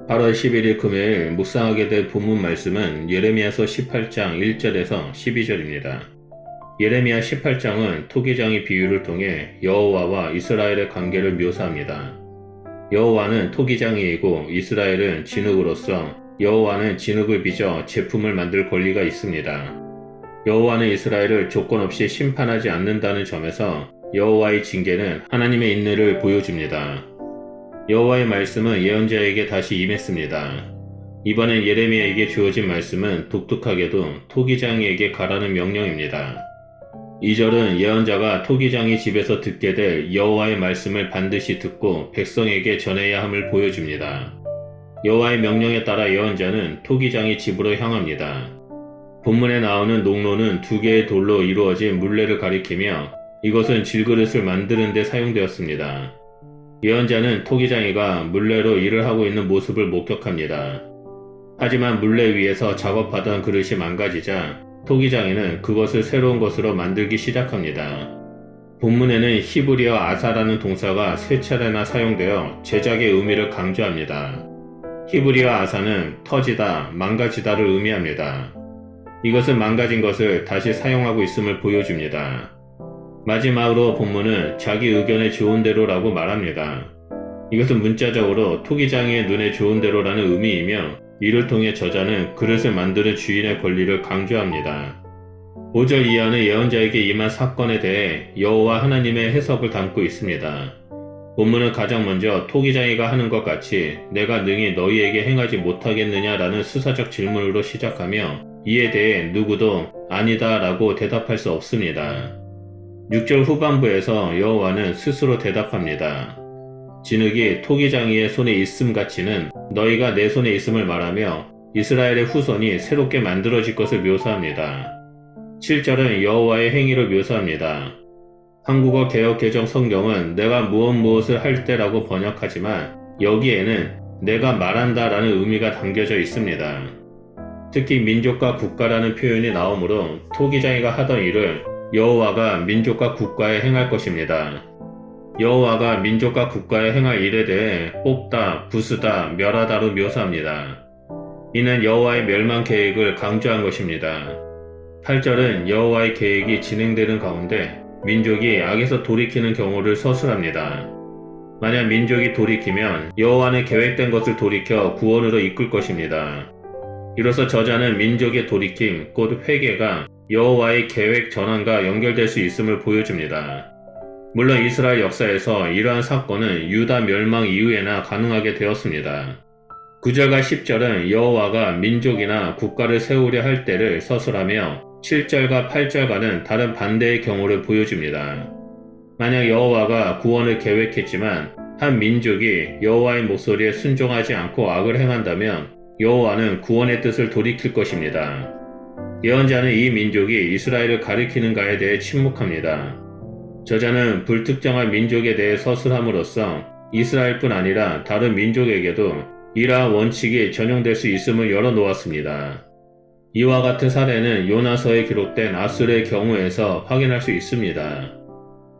8월 11일 금요일 묵상하게 될 본문 말씀은 예레미야서 18장 1절에서 12절입니다. 예레미야 18장은 토기장의 비유를 통해 여호와와 이스라엘의 관계를 묘사합니다. 여호와는 토기장이이고 이스라엘은 진흙으로서 여호와는 진흙을 빚어 제품을 만들 권리가 있습니다. 여호와는 이스라엘을 조건 없이 심판하지 않는다는 점에서 여호와의 징계는 하나님의 인내를 보여줍니다. 여호와의 말씀은 예언자에게 다시 임했습니다. 이번엔 예레미야에게 주어진 말씀은 독특하게도 토기장이에게 가라는 명령입니다. 2절은 예언자가 토기장이 집에서 듣게 될 여호와의 말씀을 반드시 듣고 백성에게 전해야 함을 보여줍니다. 여호와의 명령에 따라 예언자는 토기장이 집으로 향합니다. 본문에 나오는 농로는 두 개의 돌로 이루어진 물레를 가리키며 이것은 질그릇을 만드는 데 사용되었습니다. 예언자는 토기장이가 물레로 일을 하고 있는 모습을 목격합니다. 하지만 물레 위에서 작업하던 그릇이 망가지자 토기장이는 그것을 새로운 것으로 만들기 시작합니다. 본문에는 히브리어 아사라는 동사가 세 차례나 사용되어 제작의 의미를 강조합니다. 히브리어 아사는 터지다, 망가지다를 의미합니다. 이것은 망가진 것을 다시 사용하고 있음을 보여줍니다. 마지막으로 본문은 자기 의견에 좋은 대로라고 말합니다. 이것은 문자적으로 토기장이의 눈에 좋은 대로라는 의미이며 이를 통해 저자는 그릇을 만드는 주인의 권리를 강조합니다. 5절 이하는 예언자에게 임한 사건에 대해 여호와 하나님의 해석을 담고 있습니다. 본문은 가장 먼저 토기장이가 하는 것 같이 내가 능히 너희에게 행하지 못하겠느냐라는 수사적 질문으로 시작하며 이에 대해 누구도 아니다 라고 대답할 수 없습니다. 6절 후반부에서 여호와는 스스로 대답합니다. 진흙이 토기장이의 손에 있음 같이는 너희가 내 손에 있음을 말하며 이스라엘의 후손이 새롭게 만들어질 것을 묘사합니다. 7절은 여호와의 행위를 묘사합니다. 한국어 개역개정 성경은 내가 무엇을 할 때라고 번역하지만 여기에는 내가 말한다 라는 의미가 담겨져 있습니다. 특히 민족과 국가라는 표현이 나오므로 토기장이가 하던 일을 여호와가 민족과 국가에 행할 것입니다. 여호와가 민족과 국가에 행할 일에 대해 뽑다, 부수다, 멸하다로 묘사합니다. 이는 여호와의 멸망 계획을 강조한 것입니다. 8절은 여호와의 계획이 진행되는 가운데 민족이 악에서 돌이키는 경우를 서술합니다. 만약 민족이 돌이키면 여호와는 계획된 것을 돌이켜 구원으로 이끌 것입니다. 이로써 저자는 민족의 돌이킴, 곧 회개가 여호와의 계획 전환과 연결될 수 있음을 보여줍니다. 물론 이스라엘 역사에서 이러한 사건은 유다 멸망 이후에나 가능하게 되었습니다. 9절과 10절은 여호와가 민족이나 국가를 세우려 할 때를 서술하며 7절과 8절과는 다른 반대의 경우를 보여줍니다. 만약 여호와가 구원을 계획했지만 한 민족이 여호와의 목소리에 순종하지 않고 악을 행한다면 여호와는 구원의 뜻을 돌이킬 것입니다. 예언자는 이 민족이 이스라엘을 가리키는가에 대해 침묵합니다. 저자는 불특정한 민족에 대해 서술함으로써 이스라엘뿐 아니라 다른 민족에게도 이러한 원칙이 전용될 수 있음을 열어놓았습니다. 이와 같은 사례는 요나서에 기록된 아술의 경우에서 확인할 수 있습니다.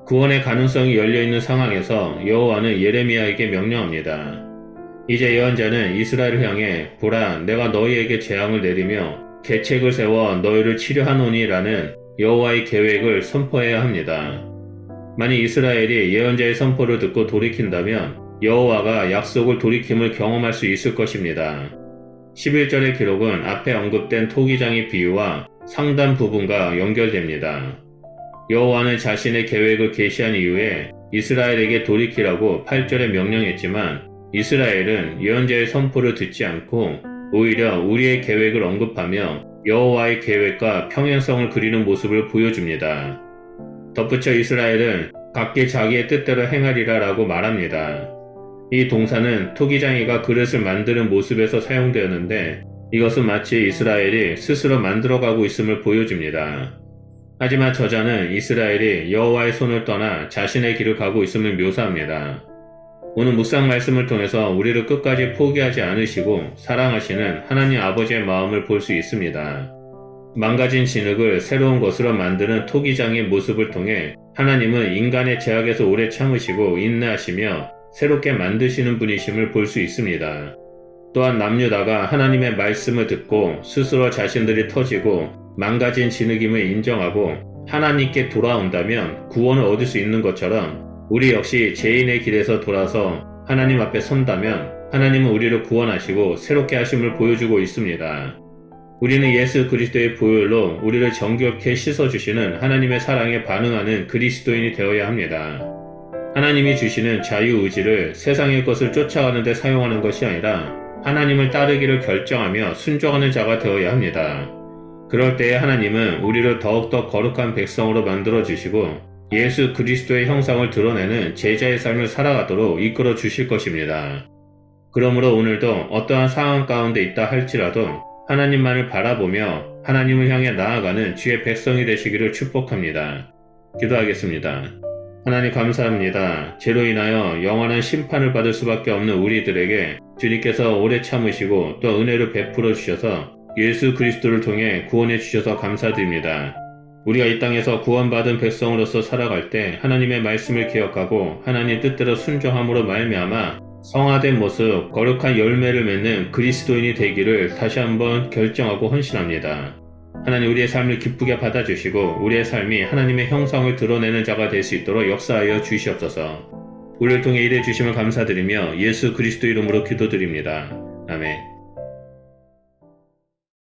구원의 가능성이 열려있는 상황에서 여호와는 예레미야에게 명령합니다. 이제 예언자는 이스라엘을 향해 보라 내가 너희에게 재앙을 내리며 계책을 세워 너희를 치료하노니 라는 여호와의 계획을 선포해야 합니다. 만약 이스라엘이 예언자의 선포를 듣고 돌이킨다면 여호와가 약속을 돌이킴을 경험할 수 있을 것입니다. 11절의 기록은 앞에 언급된 토기장의 비유와 상단 부분과 연결됩니다. 여호와는 자신의 계획을 계시한 이후에 이스라엘에게 돌이키라고 8절에 명령했지만 이스라엘은 예언자의 선포를 듣지 않고 오히려 우리의 계획을 언급하며 여호와의 계획과 평행성을 그리는 모습을 보여줍니다. 덧붙여 이스라엘은 각기 자기의 뜻대로 행하리라 라고 말합니다. 이 동사는 토기장이가 그릇을 만드는 모습에서 사용되었는데 이것은 마치 이스라엘이 스스로 만들어가고 있음을 보여줍니다. 하지만 저자는 이스라엘이 여호와의 손을 떠나 자신의 길을 가고 있음을 묘사합니다. 오늘 묵상 말씀을 통해서 우리를 끝까지 포기하지 않으시고 사랑하시는 하나님 아버지의 마음을 볼 수 있습니다. 망가진 진흙을 새로운 것으로 만드는 토기장의 모습을 통해 하나님은 인간의 제약에서 오래 참으시고 인내하시며 새롭게 만드시는 분이심을 볼 수 있습니다. 또한 남유다가 하나님의 말씀을 듣고 스스로 자신들이 터지고 망가진 진흙임을 인정하고 하나님께 돌아온다면 구원을 얻을 수 있는 것처럼 우리 역시 죄인의 길에서 돌아서 하나님 앞에 선다면 하나님은 우리를 구원하시고 새롭게 하심을 보여주고 있습니다. 우리는 예수 그리스도의 보혈로 우리를 정결케 씻어주시는 하나님의 사랑에 반응하는 그리스도인이 되어야 합니다. 하나님이 주시는 자유의지를 세상의 것을 쫓아가는 데 사용하는 것이 아니라 하나님을 따르기를 결정하며 순종하는 자가 되어야 합니다. 그럴 때에 하나님은 우리를 더욱더 거룩한 백성으로 만들어 주시고 예수 그리스도의 형상을 드러내는 제자의 삶을 살아가도록 이끌어 주실 것입니다. 그러므로 오늘도 어떠한 상황 가운데 있다 할지라도 하나님만을 바라보며 하나님을 향해 나아가는 주의 백성이 되시기를 축복합니다. 기도하겠습니다. 하나님 감사합니다. 죄로 인하여 영원한 심판을 받을 수밖에 없는 우리들에게 주님께서 오래 참으시고 또 은혜를 베풀어 주셔서 예수 그리스도를 통해 구원해 주셔서 감사드립니다. 우리가 이 땅에서 구원받은 백성으로서 살아갈 때 하나님의 말씀을 기억하고 하나님 뜻대로 순종함으로 말미암아 성화된 모습, 거룩한 열매를 맺는 그리스도인이 되기를 다시 한번 결정하고 헌신합니다. 하나님 우리의 삶을 기쁘게 받아주시고 우리의 삶이 하나님의 형상을 드러내는 자가 될 수 있도록 역사하여 주시옵소서. 우리를 통해 일해 주심을 감사드리며 예수 그리스도 이름으로 기도드립니다. 아멘.